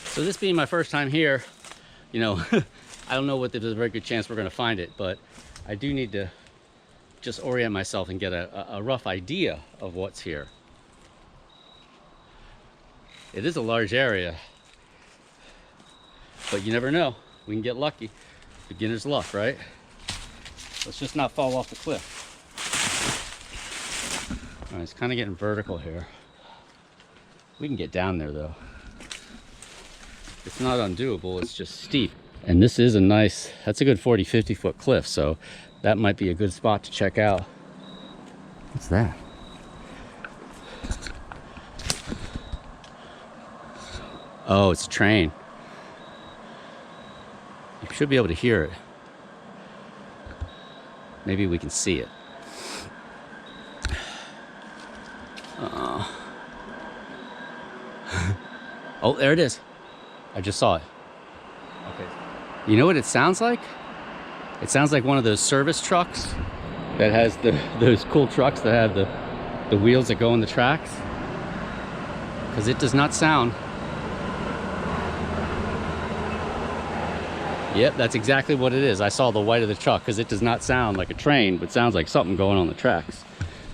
So this being my first time here, you know, I don't know what there's a very good chance we're going to find it, but I do need to just orient myself and get a rough idea of what's here. It is a large area, but you never know. We can get lucky. Beginner's luck, right? Let's just not fall off the cliff. All right, it's kind of getting vertical here. We can get down there though. It's not undoable, it's just steep. And this is a nice, that's a good 40-50 foot cliff, so that might be a good spot to check out. What's that? Oh, it's a train. You should be able to hear it. Maybe we can see it. Oh, there it is. I just saw it. Okay. You know what it sounds like? It sounds like one of those service trucks that has those cool trucks that have the wheels that go in the tracks. Because it does not sound. Yep, that's exactly what it is. I saw the white of the truck because it does not sound like a train, but sounds like something going on the tracks.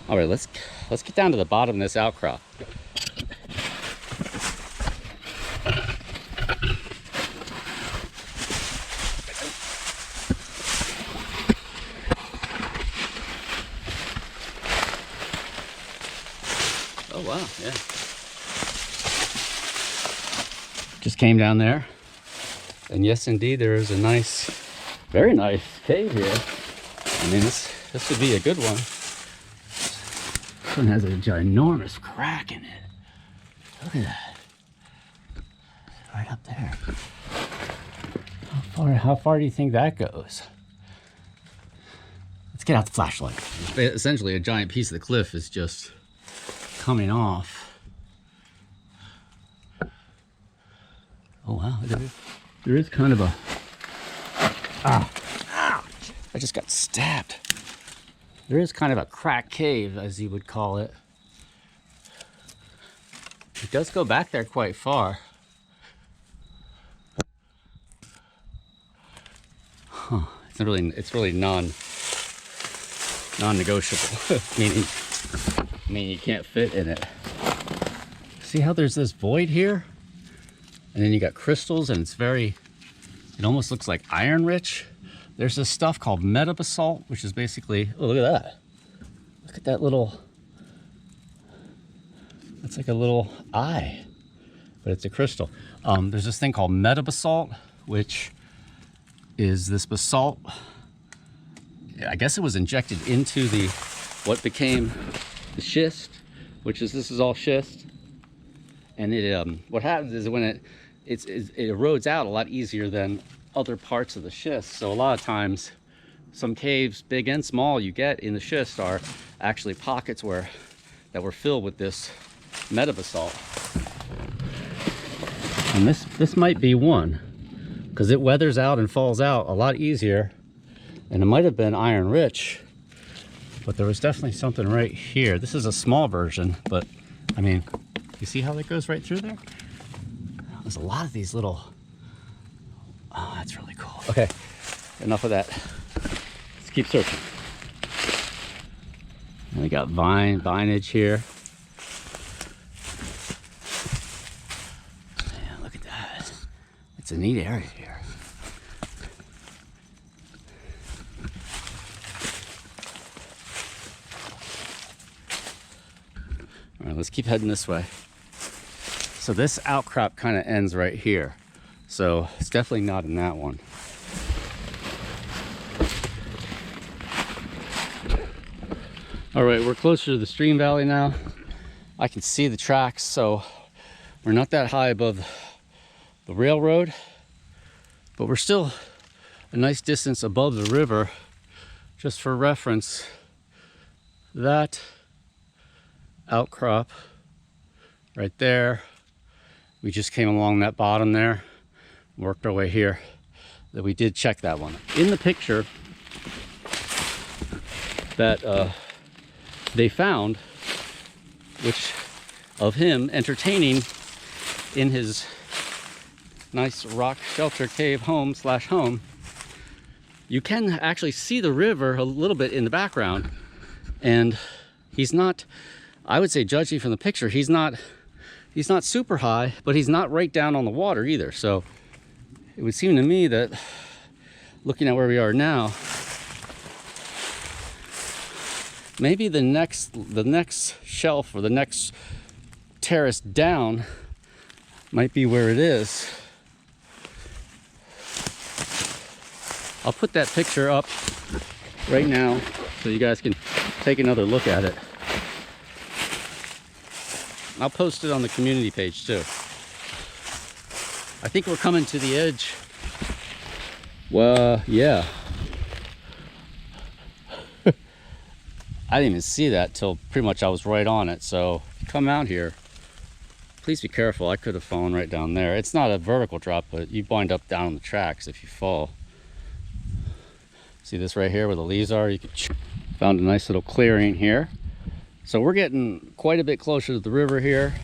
All right, let's get down to the bottom of this outcrop. Oh wow, yeah. Just came down there. And yes, indeed, there is a nice, very nice cave here. I mean, this would be a good one. This one has a ginormous crack in it. Look at that. Right up there. How far do you think that goes? Let's get out the flashlight. Essentially, a giant piece of the cliff is just coming off. Oh wow, there is kind of a, I just got stabbed. There is kind of a crack cave, as you would call it. It does go back there quite far. Huh. It's really non-negotiable. meaning you can't fit in it. See how there's this void here? And then you got crystals, and it almost looks like iron rich. There's this stuff called metabasalt, which is basically, oh, look at that. Look at that little, that's like a little eye, but it's a crystal. There's this thing called metabasalt, which is this basalt. I guess it was injected into what became the schist, this is all schist. And what happens is when it erodes out a lot easier than other parts of the schist. So a lot of times, some caves, big and small, you get in the schist are actually pockets that were filled with this metabasalt. And this might be one, because it weathers out and falls out a lot easier. And it might have been iron rich, but there was definitely something right here. This is a small version, but I mean, you see how that goes right through there? There's a lot of these little, oh, that's really cool. Okay, enough of that. Let's keep searching. And we got vinage here. Man, look at that. It's a neat area here. All right, let's keep heading this way. So this outcrop kind of ends right here. So it's definitely not in that one. All right, we're closer to the stream valley now. I can see the tracks, so we're not that high above the railroad, but we're still a nice distance above the river. Just for reference, that outcrop right there, we just came along that bottom there, worked our way here, that we did check that one. In the picture that they found, which of him entertaining in his nice rock shelter cave home slash home, you can actually see the river a little bit in the background. And he's not, I would say, judging from the picture, he's not super high, but he's not right down on the water either. So it would seem to me that, looking at where we are now, maybe the next shelf or the next terrace down might be where it is. I'll put that picture up right now so you guys can take another look at it. I'll post it on the community page too. I think we're coming to the edge. Well, yeah. I didn't even see that till pretty much I was right on it. So if you come out here, please be careful. I could have fallen right down there. It's not a vertical drop, but you wind up down on the tracks if you fall. See this right here where the leaves are? You could found a nice little clearing here. So we're getting quite a bit closer to the river here.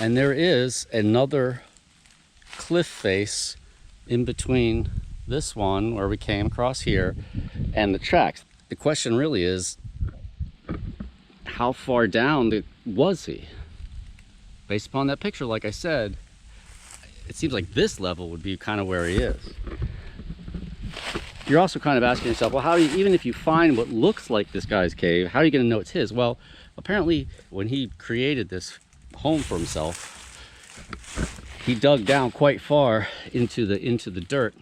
And there is another cliff face in between this one where we came across here and the tracks. The question really is, how far down was he? Based upon that picture, like I said, it seems like this level would be kind of where he is. You're also kind of asking yourself, well, how do you, even if you find what looks like this guy's cave, how are you going to know it's his? Well, apparently when he created this home for himself, he dug down quite far into the dirt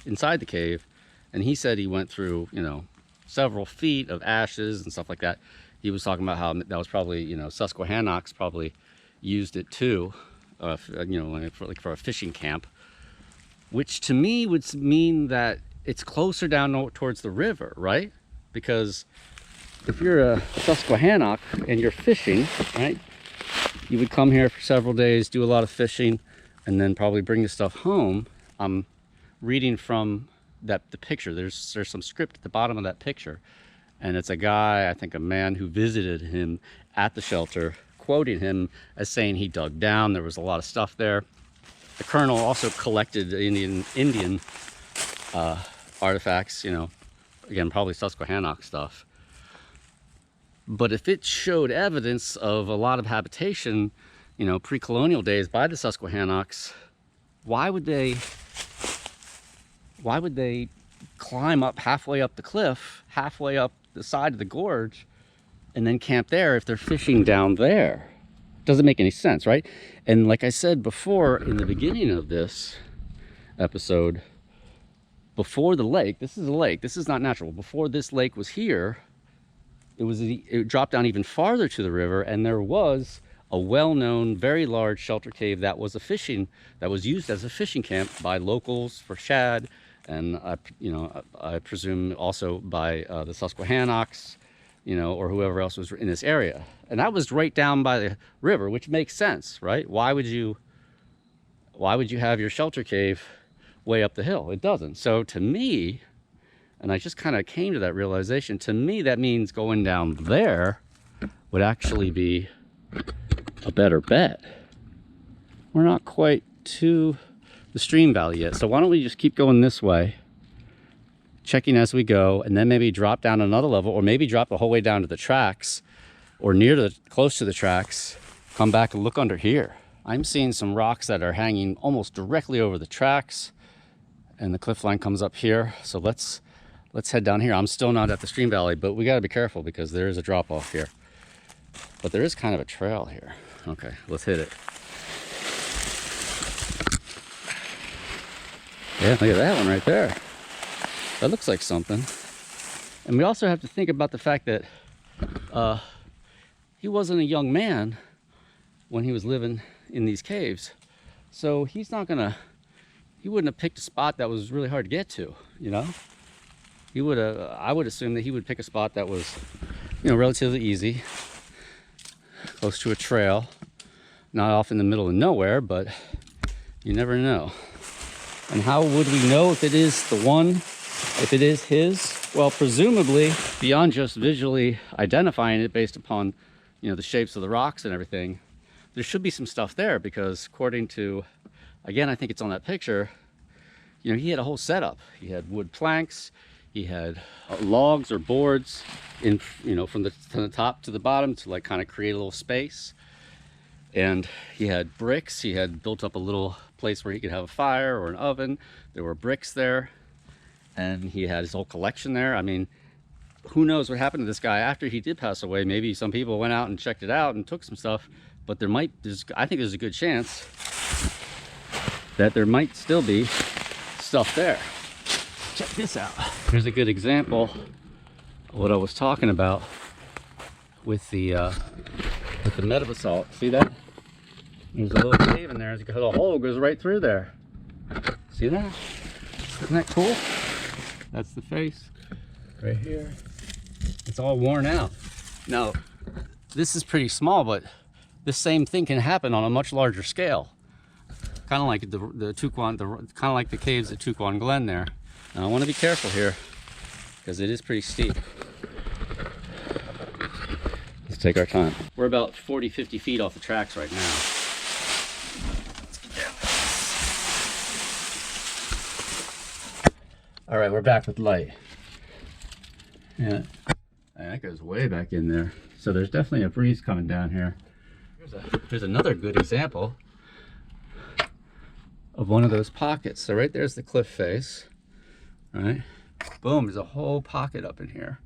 inside the cave, and he said he went through, you know, several feet of ashes and stuff like that. He was talking about how that was probably, you know, Susquehannocks probably used it too, you know, for a fishing camp, which to me would mean that it's closer down towards the river, right? Because if you're a Susquehannock and you're fishing, right, you would come here for several days, do a lot of fishing, and then probably bring the stuff home. I'm reading from the picture. There's some script at the bottom of that picture, and it's a guy, I think a man who visited him at the shelter, quoting him as saying he dug down. There was a lot of stuff there. The colonel also collected Indian artifacts, you know, again, probably Susquehannock stuff. But if it showed evidence of a lot of habitation, you know, pre-colonial days by the Susquehannocks, why would they climb up halfway up the cliff, halfway up the side of the gorge, and then camp there if they're fishing down there? Doesn't make any sense, right? And like I said before in the beginning of this episode, before the lake, this is a lake, this is not natural. Before this lake was here, it dropped down even farther to the river, and there was a well-known, very large shelter cave that was used as a fishing camp by locals for shad, and I presume also by the Susquehannocks, you know, or whoever else was in this area. And that was right down by the river, which makes sense, right? Why would you have your shelter cave way up the hill? It doesn't. So to me, and I just kind of came to that realization, to me that means going down there would actually be a better bet. We're not quite to the stream valley yet, so why don't we just keep going this way, checking as we go, and then maybe drop down another level, or maybe drop the whole way down to the tracks, or close to the tracks, come back and look under here. I'm seeing some rocks that are hanging almost directly over the tracks, and the cliff line comes up here. So let's head down here. I'm still not at the stream valley, but we got to be careful because there is a drop off here. But there is kind of a trail here. Okay, let's hit it. Yeah, look at that one right there. That looks like something. And we also have to think about the fact that he wasn't a young man when he was living in these caves. So he wouldn't have picked a spot that was really hard to get to, you know? I would assume that he would pick a spot that was, you know, relatively easy, close to a trail, not off in the middle of nowhere, but you never know. And how would we know if it is the one, if it is his? Well, presumably, beyond just visually identifying it based upon, you know, the shapes of the rocks and everything, there should be some stuff there because according to, again, I think it's on that picture, you know, he had a whole setup. He had wood planks, he had logs or boards in, you know, from the top to the bottom to like kind of create a little space. And he had bricks. He had built up a little place where he could have a fire or an oven. There were bricks there, and he had his whole collection there. I mean, who knows what happened to this guy after he did pass away. Maybe some people went out and checked it out and took some stuff, but I think there's a good chance that there might still be stuff there. Check this out. Here's a good example of what I was talking about with the metabasalt. See that? There's a little cave in there. The hole goes right through there. See that? Isn't that cool? That's the face right here. It's all worn out. Now, this is pretty small, but this same thing can happen on a much larger scale. Kind of like kind of like the caves at Tuquan Glen there. Now I want to be careful here because it is pretty steep. Let's take our time. We're about 40-50 feet off the tracks right now. Let's get down. All right, we're back with light. Yeah, that goes way back in there. So there's definitely a breeze coming down here. Here's another good example of one of those pockets. So right there's the cliff face, right? Boom, there's a whole pocket up in here,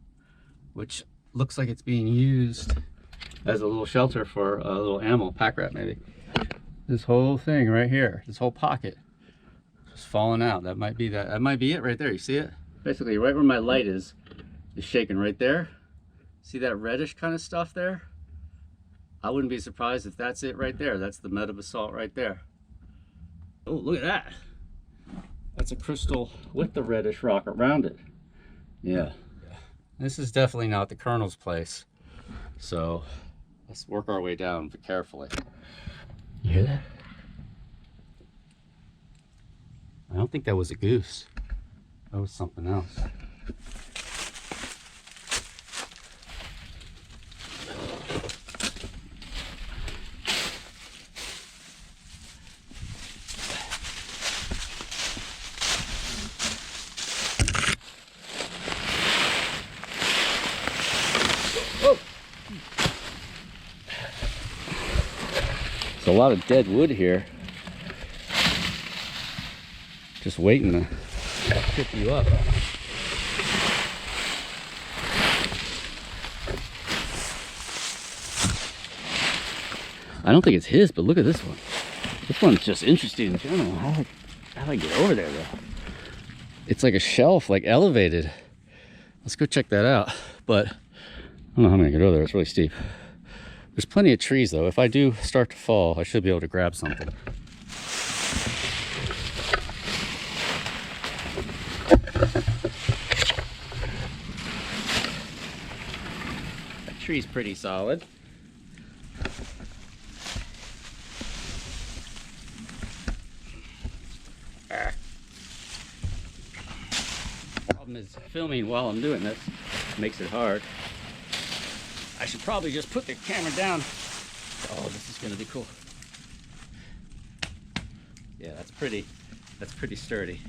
which looks like it's being used as a little shelter for a little animal, pack rat maybe. This whole thing right here, this whole pocket, just falling out. That might be it right there. You see it? Basically, right where my light is shaking right there. See that reddish kind of stuff there? I wouldn't be surprised if that's it right there. That's the metabasalt right there. Oh, look at that. That's a crystal with the reddish rock around it. Yeah. This is definitely not the Colonel's place. So let's work our way down carefully. You hear that? I don't think that was a goose. That was something else. A lot of dead wood here, just waiting to pick you up. I don't think it's his, but look at this one. This one's just interesting in general. How do I get over there though? It's like a shelf, like elevated. Let's go check that out. But I don't know how I'm gonna get over there. It's really steep. There's plenty of trees though. If I do start to fall, I should be able to grab something. That tree's pretty solid. Problem is filming while I'm doing this makes it hard. I should probably just put the camera down. Oh, this is gonna be cool. Yeah, that's pretty sturdy.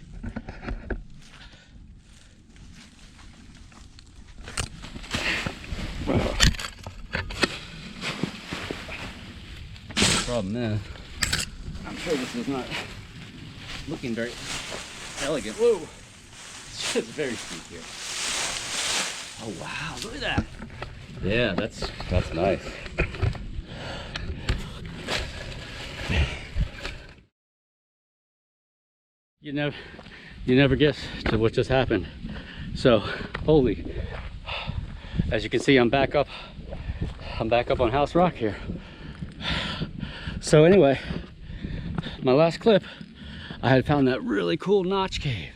The problem is, I'm sure this is not looking very elegant. Whoa, it's just very steep here. Oh wow, look at that. Yeah, that's nice. You never guess to what just happened. So, as you can see, I'm back up on House Rock here. So anyway, my last clip, I had found that really cool notch cave.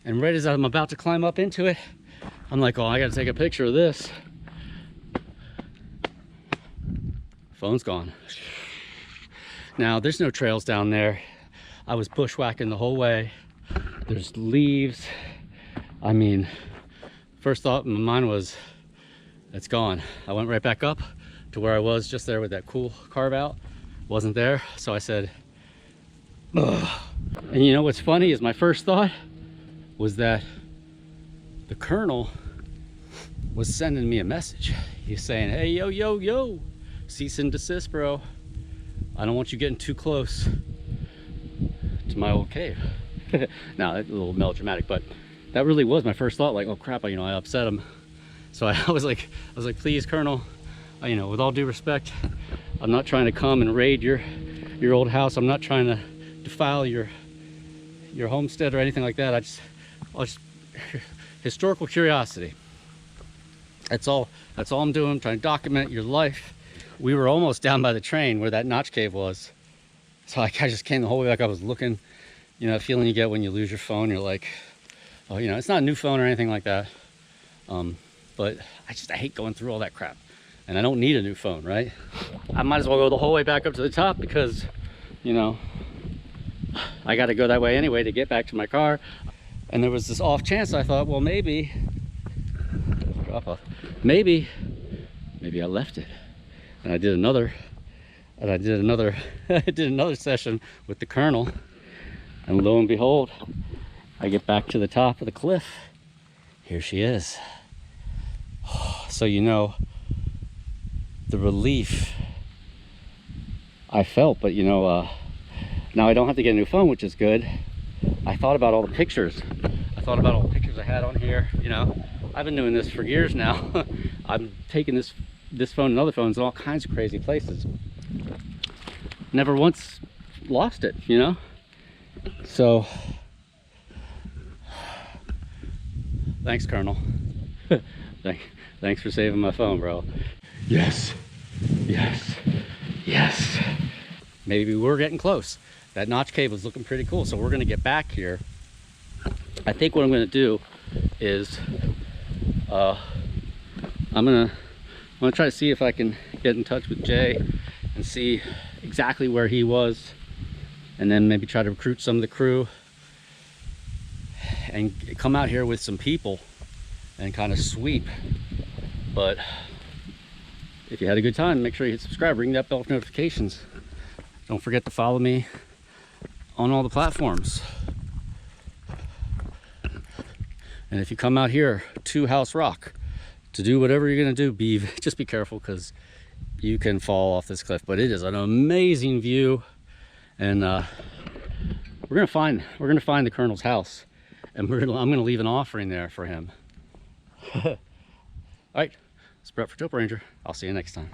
And right as I'm about to climb up into it, I'm like, oh, I gotta take a picture of this. Phone's gone. Now, there's no trails down there. I was bushwhacking the whole way. There's leaves. I mean, first thought in my mind was, it's gone. I went right back up to where I was just there with that cool carve out. wasn't there. So I said, ugh. And you know what's funny is my first thought was that the Colonel was sending me a message. He's saying, hey, yo, yo, yo, cease and desist, bro. I don't want you getting too close to my old cave. Now, that's a little melodramatic, but that really was my first thought. Like, oh crap, you know, I upset him. So I was like, please, Colonel, you know, with all due respect, I'm not trying to come and raid your old house. I'm not trying to defile your homestead or anything like that. I just historical curiosity. That's all I'm doing. I'm trying to document your life. We were almost down by the train where that notch cave was. So I just came the whole way back. I was looking, you know, that feeling you get when you lose your phone. You're like, oh, you know, it's not a new phone or anything like that. But I hate going through all that crap. And I don't need a new phone, right? I might as well go the whole way back up to the top because, you know, I got to go that way anyway to get back to my car. And there was this off chance I thought, well, maybe I left it. And I did another session with the Colonel, and lo and behold, I get back to the top of the cliff. Here she is. So you know the relief I felt, but you know, now I don't have to get a new phone, which is good. I thought about all the pictures. I thought about all the pictures I had on here. You know, I've been doing this for years now. I'm taking this phone and other phones in all kinds of crazy places. Never once lost it, you know? So, thanks, Colonel. Thanks for saving my phone, bro. Yes, yes, yes. Maybe we're getting close. That notch cave was looking pretty cool, so we're gonna get back here. I think what I'm gonna do is I'm gonna try to see if I can get in touch with Jay and see exactly where he was, and then maybe try to recruit some of the crew and come out here with some people and kind of sweep. But if you had a good time, make sure you hit subscribe, ring that bell for notifications. Don't forget to follow me on all the platforms. And if you come out here to House Rock to do whatever you're gonna do, just be careful, because you can fall off this cliff. But it is an amazing view, and we're gonna find the Colonel's house, and I'm gonna leave an offering there for him. All right, it's Brett for TopoRanger. I'll see you next time.